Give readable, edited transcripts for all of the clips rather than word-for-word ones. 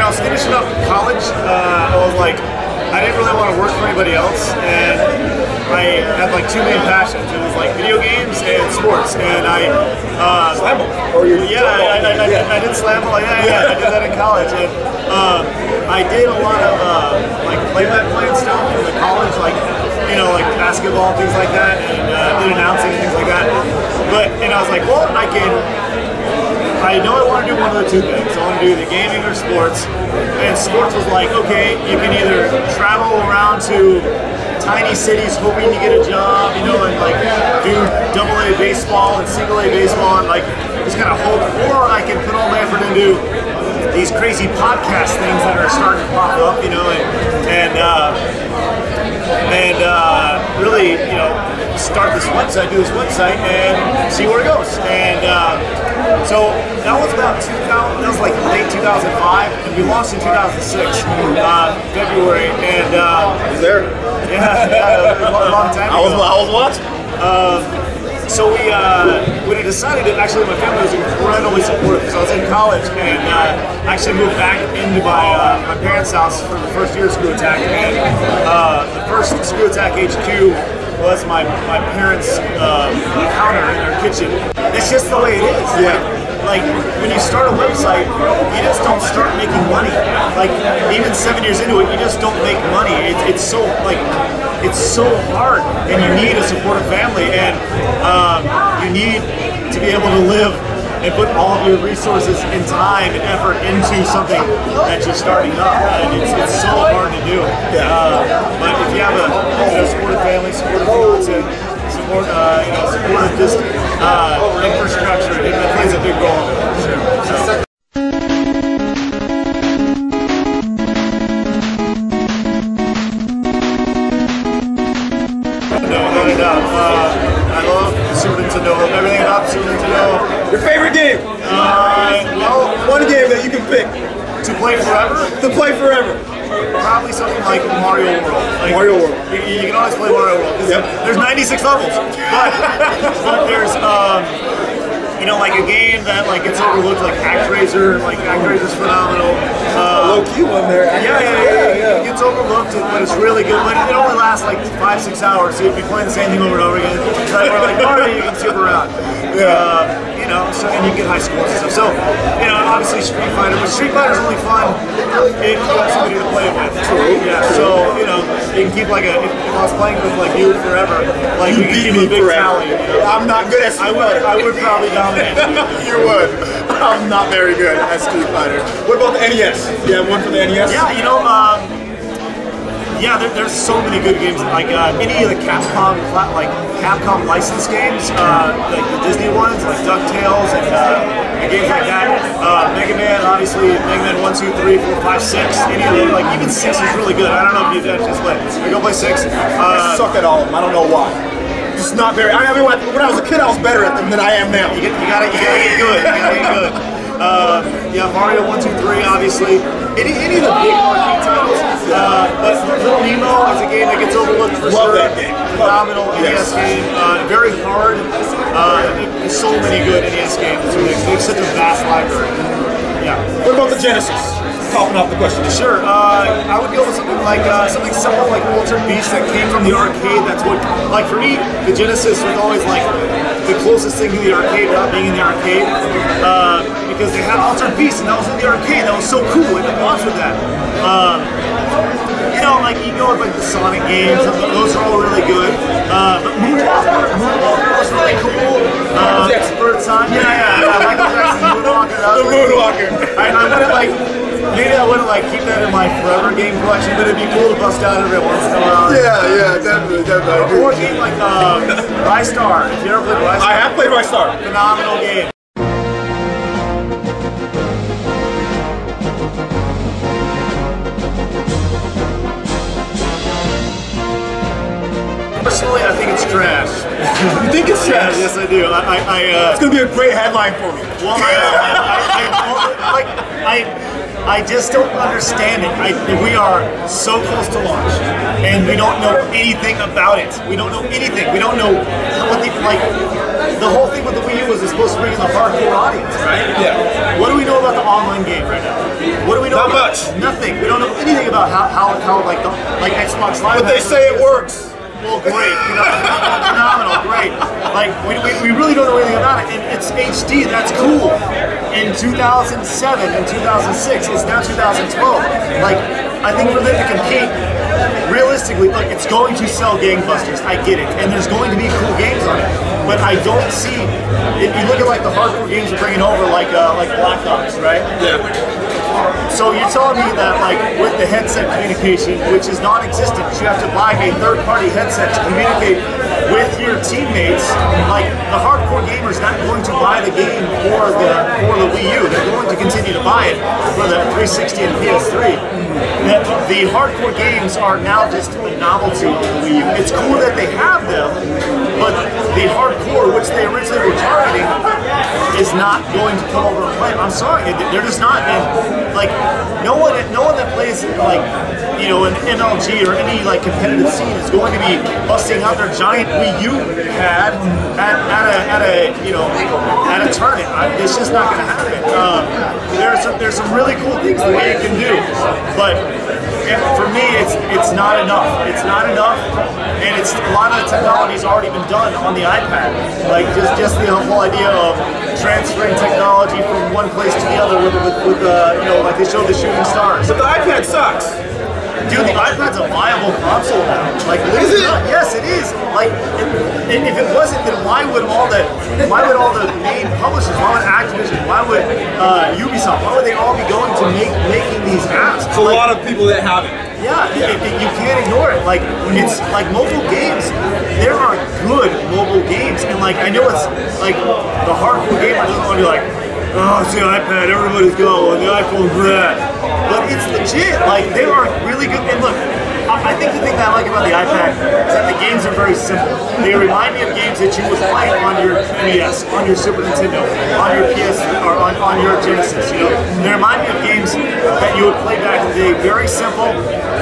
I was finishing up college, I was like, I didn't really want to work for anybody else, and I had like two main passions. It was like video games and sports, and I slam ball. Or you I did slam ball. Yeah, I did that in college, and I did a lot of like play-by-play and stuff in the college, like like basketball and things like that, and did announcing and things like that. And I was like, well, I know I want to do one of the two things. I want to do the gaming or sports. And sports was like, okay, you can either travel around to tiny cities hoping to get a job, and like do AA baseball and single A baseball and like just kind of hope, or I can put all my effort into these crazy podcast things that are starting to pop up, and really, start this website, do this website, and see where it goes. And so that was about 2000. That was like late 2005, and we launched in 2006, February. And was there? Yeah, it was a long time ago. I was watching. So when I decided it, actually my family was incredibly supportive because I was in college, and I actually moved back into my parents' house for the first year of Screw Attack, and the first Screw Attack HQ was my parents' counter in their kitchen. It's just the way it is. Yeah. Like when you start a website, you just don't start making money. Like even 7 years into it, you just don't make money. It's so hard, and you need a supportive family, and you need to be able to live and put all of your resources and time and effort into something that you're starting up, and it's so hard to do. But if you have a supportive family, supportive fiance, supportive just infrastructure, it plays a big role in it. So. I love Super Nintendo, everything about Super Nintendo. Your favorite game? Well, one game that you can pick. To play forever? To play forever. Probably something like Mario World. Mario World. You can always play Mario World. Yep. There's 96 levels, but there's like a game that gets overlooked, like ActRaiser. Like ActRaiser's phenomenal. Low key one there. Yeah. It gets overlooked, but it's really good. But it only lasts like 5-6 hours, so you'd be playing the same thing over and over again. Like Mario, you can skip around. So and you get high scores and stuff. So, obviously Street Fighter, but Street Fighter's only fun if you have somebody to play with. Yeah. So, you can keep if I was playing with you forever, we could keep a big tally. I'm not good at Street Fighter. I would probably dominate you. You would. I'm not very good at Street Fighter. What about the NES? You have one for the NES? Yeah, there's so many good games. Like any of the Capcom licensed games, like the Disney ones, like DuckTales and games like that. Mega Man, obviously, Mega Man 1, 2, 3, 4, 5, 6. Any of them, even 6 is really good. I don't know if you've just played. Go play 6. I suck at all of them. I don't know why. Just not very. I mean, when I was a kid, I was better at them than I am now. You gotta get good. You gotta get good. Mario 1, 2, 3, obviously. Any of the big arcade titles. But Little Nemo is a game that gets overlooked for sure. Love that game. Phenomenal NES game. Very hard. There's so many good NES games. They have such a vast library. Yeah. What about the Genesis? Topping off the question. Sure. I would go with something simple like Altered Beast that came from the arcade. That's what, for me, the Genesis was always the closest thing to the arcade without being in the arcade. Because they had Altered Beast and that was in the arcade. That was so cool. I had lots with that. You go with the Sonic games. Those are all really good. But Moonwalker was really cool. For its time. Yeah. Michael Jackson's Moonwalker. The Moonwalker. Maybe I wouldn't keep that in my forever game collection, but it'd be cool to bust out every once in a while. Yeah, definitely. Or a game like Rystar. If you ever played Rystar. I have played Rystar. Phenomenal game. Personally, I think it's trash. You think it's trash? Yes, I do. It's gonna be a great headline for me. Well, I just don't understand it. We are so close to launch, and we don't know anything about it. We don't know anything. We don't know what the whole thing with the Wii U was supposed to bring in the hardcore audience, right? Yeah. What do we know about the online game right now? What do we know? Not much. Nothing. We don't know anything about how like Xbox Live. But they say it works. Well, great, phenomenal, great. Like we really don't know anything about it, and it's HD. That's cool. In 2007 and 2006, it's now 2012. Like I think for them to compete, realistically, like it's going to sell gangbusters. I get it, and there's going to be cool games on it. But I don't see. If you look at like the hardcore games they're bringing over, like Black Ops, right? Yeah. So you're telling me that like with the headset communication, which is non-existent, you have to buy a third-party headset to communicate with your teammates. Like the hardcore gamer's not going to buy the game for the Wii U. They're going to continue to buy it for the 360 and PS3. The hardcore games are now just a novelty of the Wii U. It's cool that they have them, but the hardcore, which they originally were targeting, is not going to come over and play. I'm sorry, they're just not. And like no one that plays like an MLG or any like competitive scene is going to be busting out their giant Wii U pad at a tournament. It's just not going to happen. There's some really cool things the Wii U can do, but for me, it's not enough. It's not enough, and it's a lot of the technology's already been done on the iPad. Like just the whole idea of transferring technology from one place to the other with like they showed the shooting stars. But the iPad sucks. Dude, the iPad's a viable console now. Like, is it? Yes, it is. Like, if it wasn't, then why would all the main publishers, why would Activision, why would Ubisoft, why would they all be going to making these apps? It's a lot of people that have it. Yeah, you can't ignore it. Like, it's like mobile games. There are good mobile games, and like I know it's like the hardcore gamer doesn't want to be like, oh, it's the iPad, everybody's going, the iPhone's bad. But it's legit, like they are really good. And look, I think the thing that I like about the iPad is that the games are very simple. They remind me of games that you would play on your NES, on your Super Nintendo, on your PS, or on your Genesis. You know, they remind me of games that you would play back in the day. Very simple,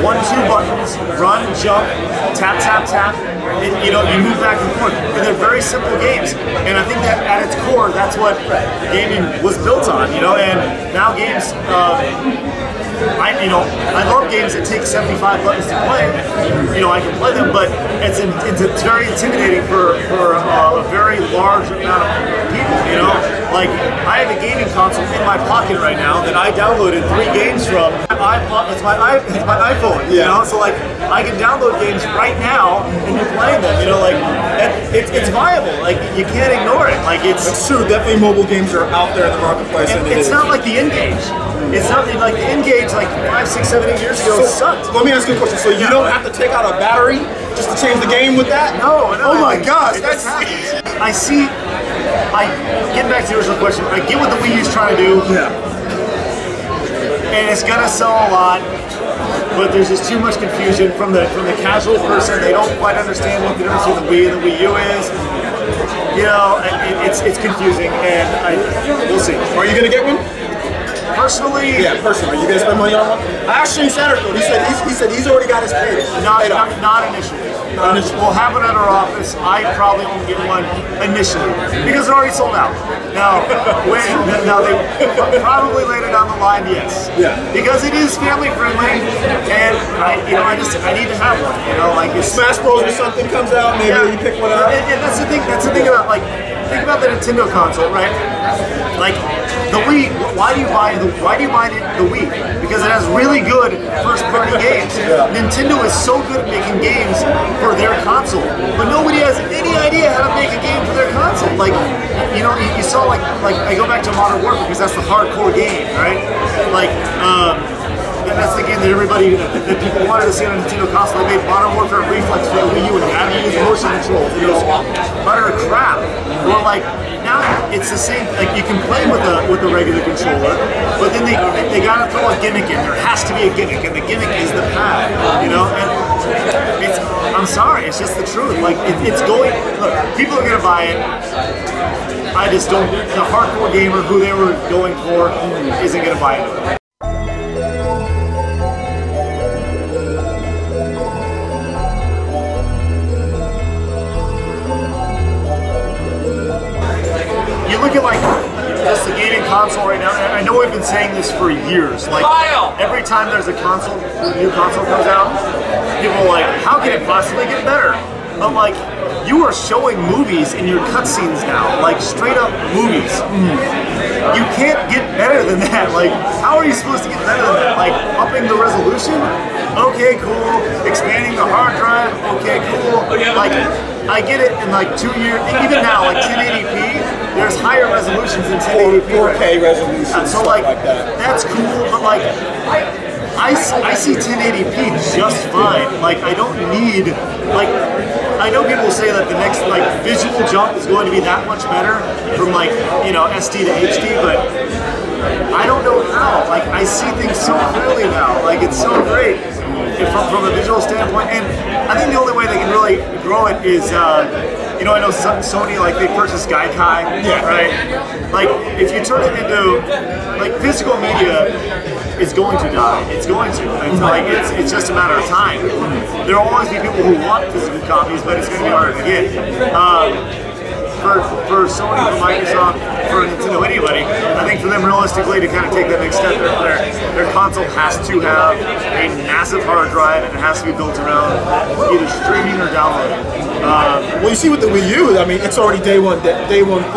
1-2 buttons, run, jump, tap, tap, tap. And, you move back and forth. And they're very simple games. And I think that at its core, that's what gaming was built on. And now games. I love games that take 75 buttons to play. I can play them, but it's very intimidating for a very large amount of people. Like I have a gaming console in my pocket right now that I downloaded 3 games from. It's my iPhone. So like I can download games right now and you're playing them. It's viable. Like you can't ignore it. Like it's true. Definitely, mobile games are out there in the marketplace. And it's not like the N-Gage. It's not like the N-Gage like 5, 6, 7, 8 years ago sucked. Let me ask you a question. So you don't have to take out a battery just to change the game with that? No. Oh my gosh, that's. Getting back to the original question, I get what the Wii U's trying to do. Yeah. And it's gonna sell a lot, but there's just too much confusion from the casual person. They don't quite understand what the difference between the Wii and the Wii U is. It's confusing, and we'll see. Are you gonna get one? Personally, yeah, personally. Are you gonna spend money on one? I asked Shane Satterfield. He said he's already got his pay. Not initially. We'll have it at our office. I probably won't get one initially because they're already sold out. Now they probably later down the line, yes. Yeah. Because it is family friendly, and I need to have one. Like if Smash Bros or something comes out, maybe you pick one up. And that's the thing. That's the thing about think about the Nintendo console, right? Like the Wii. Why do you buy the Wii? Because it has really good first-party games. Yeah. Nintendo is so good at making games for their console, but nobody has any idea how to make a game for their console. Like, you saw like I go back to Modern Warfare because that's the hardcore game, right? Like, that's the game that that people wanted to see on a Nintendo console. They made Modern Warfare Reflex for the Wii U and you had to use motion controls. It was utter crap. Or like now it's the same. Like you can play with the regular controller, but then they gotta throw a gimmick in. There has to be a gimmick, and the gimmick is the pad. And I'm sorry, it's just the truth. Like it's going. Look, people are gonna buy it. I just don't. The hardcore gamer who they were going for isn't gonna buy it. Look at like just the gaming console right now, and I know we've been saying this for years, like every time there's a console, new console comes out, people are like, how can it possibly get better? I'm like, you are showing movies in your cutscenes now, like straight up movies. You can't get better than that. Like, how are you supposed to get better than that? Like, upping the resolution? Okay, cool. Expanding the hard drive? Okay, cool. Like, I get it in like 2 years, even now, like 1080p, there's higher resolutions than 1080p. 4K resolution, so like that's cool, but like, I see 1080p just fine. Like, I don't need, like, I know people say that the next, like, visual jump is going to be that much better from, like, you know, SD to HD, but I don't know how. Like, I see things so clearly now. Like, it's so great from a visual standpoint, and I think the only way they can really grow it is, you know, I know Sony, like, they purchased Gaikai, right? Like, if you turn it into, like, physical media is going to die. It's going to. It's like it's just a matter of time. There will always be people who want physical copies, but it's going to be harder to get. For Sony, for Microsoft, for Nintendo, anybody, I think for them realistically to kind of take that next step, their console has to have a massive hard drive, and it has to be built around either streaming or downloading. Well, you see with the Wii U, I mean, it's already day one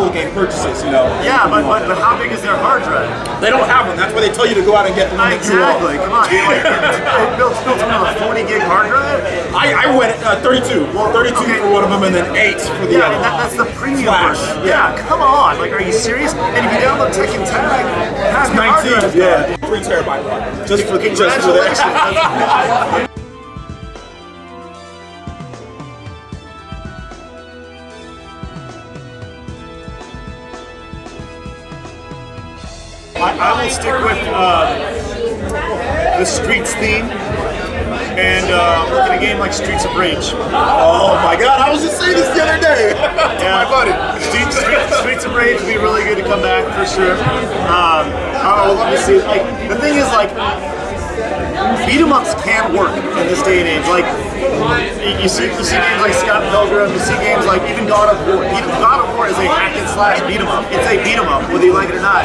full game purchases, you know. Yeah, but how big is their hard drive? They don't have one. That's why they tell you to go out and get the one that you want. Exactly. Come on. It built around a 40 gig hard drive. I went 32. Well, 32 for one of them, and then 8 for the other. That's the premium Flash. version. Yeah, come on. Like, are you serious? And if you download Tekken Tag, half your hard drive. Yeah, 3 terabyte. Just for the extra. I will stick with the Streets theme and look at a game like Streets of Rage. Oh my God, I was just saying this the other day to my buddy. Streets of Rage would be really good to come back for sure. I would love to see. Like, the thing is, like, beat 'em ups can work in this day and age. Like, you see games like Scott Pilgrim, you see games like even God of War. God of War is a hack and slash beat 'em up. It's a beat 'em up, whether you like it or not.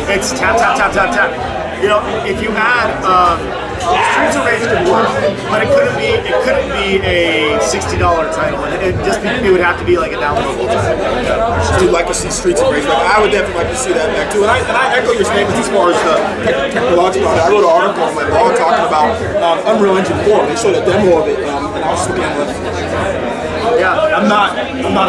It's tap, tap, tap, tap, tap. You know, if you add Streets of Rage could work, but it couldn't be a $60 title. It would have to be like a downloadable title. I do like to see Streets of Rage. Like, I would definitely like to see that back too. And I echo your statements as far as the technological. I wrote an article on my blog talking about Unreal Engine 4. They showed a demo of it, and I was looking at it. Yeah, I'm not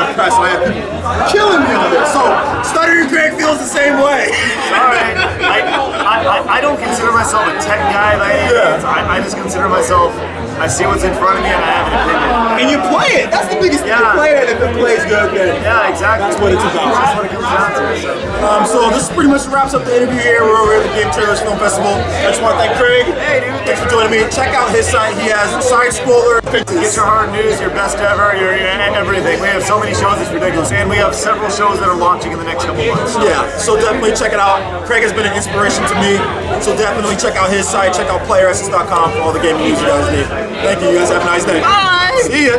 impressed. I have people killing me on this. So Stuttering Craig feels the same way. Sorry, I don't consider myself a tech guy by any means. I just consider myself, I see what's in front of me and I have an opinion. And you play it. That's the biggest thing. You play it, and if it plays good, then exactly. That's what it's about. That's what it comes down to. So this pretty much wraps up the interview here. We're over at the Game Trailers Film Festival. I just want to thank Craig. Hey, dude. Thanks for joining me. Check out his site. He has side scroller. Get your hard news, your best ever, your everything. We have so many shows, it's ridiculous. And we have several shows that are launching in the next couple months. Yeah, so definitely check it out. Craig has been an inspiration to me. So definitely check out his site. Check out playeressence.com for all the gaming news you guys need. Thank you. You guys have a nice day. Bye. See ya.